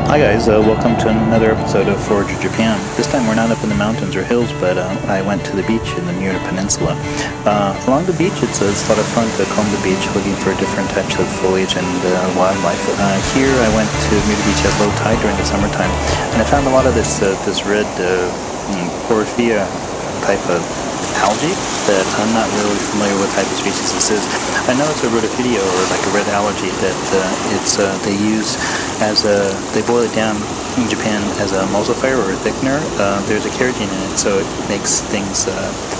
Hi guys, welcome to another episode of Forager Japan. This time we're not up in the mountains or hills, but I went to the beach in the Miura Peninsula. Along the beach, it's a lot of fun to comb the beach looking for different types of foliage and wildlife. Here I went to Miura Beach at low tide during the summertime, and I found a lot of this red porphyria type of algae that I'm not really familiar with what type of species this is. I know it's a rhodophydia, or like a red algae, that they use as they boil it down in Japan as a emulsifier or a thickener. There's a carrageenan in it, so it makes things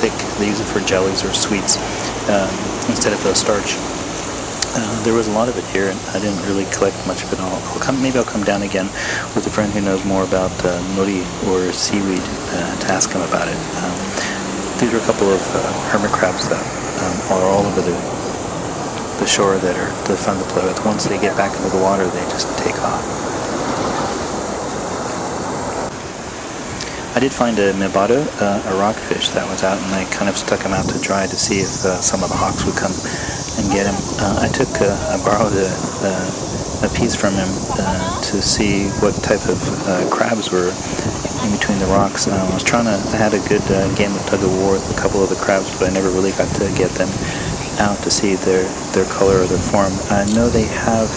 thick. They use it for jellies or sweets instead of the starch. There was a lot of it here, and I didn't really collect much of it all. Maybe I'll come down again with a friend who knows more about nori or seaweed to ask him about it. These are a couple of hermit crabs that are all over the shore that are fun to play with. Once they get back into the water, they just take off. I did find a mibado, a rockfish that was out, and I kind of stuck him out to dry to see if some of the hawks would come and get him. I borrowed a piece from him to see what type of crabs were in between the rocks. I had a good game of tug-of-war with a couple of the crabs, but I never really got to get them out to see their color or their form. I know they have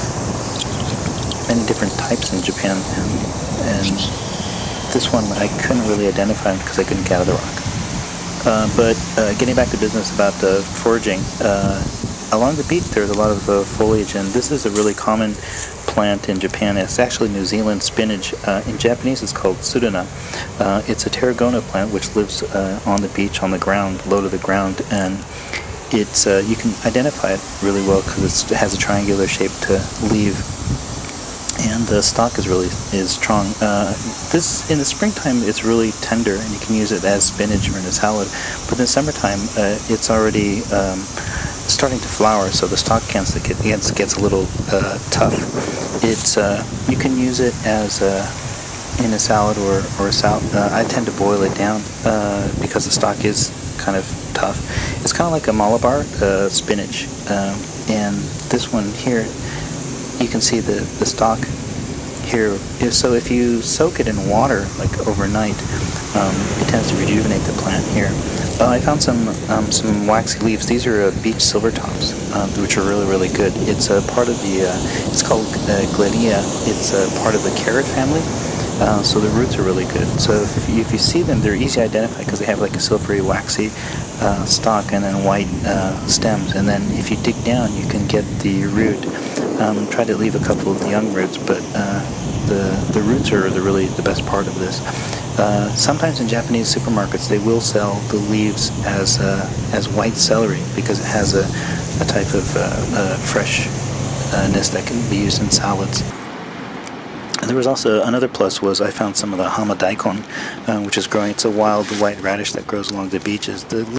many different types in Japan, and this one I couldn't really identify him because I couldn't get out of the rock. But getting back to business about foraging, along the beach there's a lot of foliage, and this is a really common plant in Japan. It's actually New Zealand spinach. In Japanese it's called sudana. It's a tarragona plant which lives on the beach, on the ground, low to the ground, and it's you can identify it really well because it has a triangular shaped leaf, and the stalk is strong. This in the springtime it's really tender, and you can use it as spinach or in a salad. But in the summertime it's already starting to flower, so the stalk gets a little tough. You can use it as in a salad or a salad. I tend to boil it down because the stalk is kind of tough. It's kind of like a Malabar spinach, and this one here, you can see the stalk here. So if you soak it in water like overnight, it tends to rejuvenate the plant here. I found some waxy leaves. These are beach silver tops, which are really good. It's a part of it's called Gledea. It's a part of the carrot family. So the roots are really good. So if you see them, they're easy to identify because they have like a silvery, waxy stalk and then white stems. And then if you dig down, you can get the root. Try to leave a couple of the young roots, but the roots are really the best part of this. Sometimes in Japanese supermarkets, they will sell the leaves as white celery because it has a type of freshness that can be used in salads. There was also another plus was I found some of the hama daikon, which is growing. It's a wild white radish that grows along the beaches. The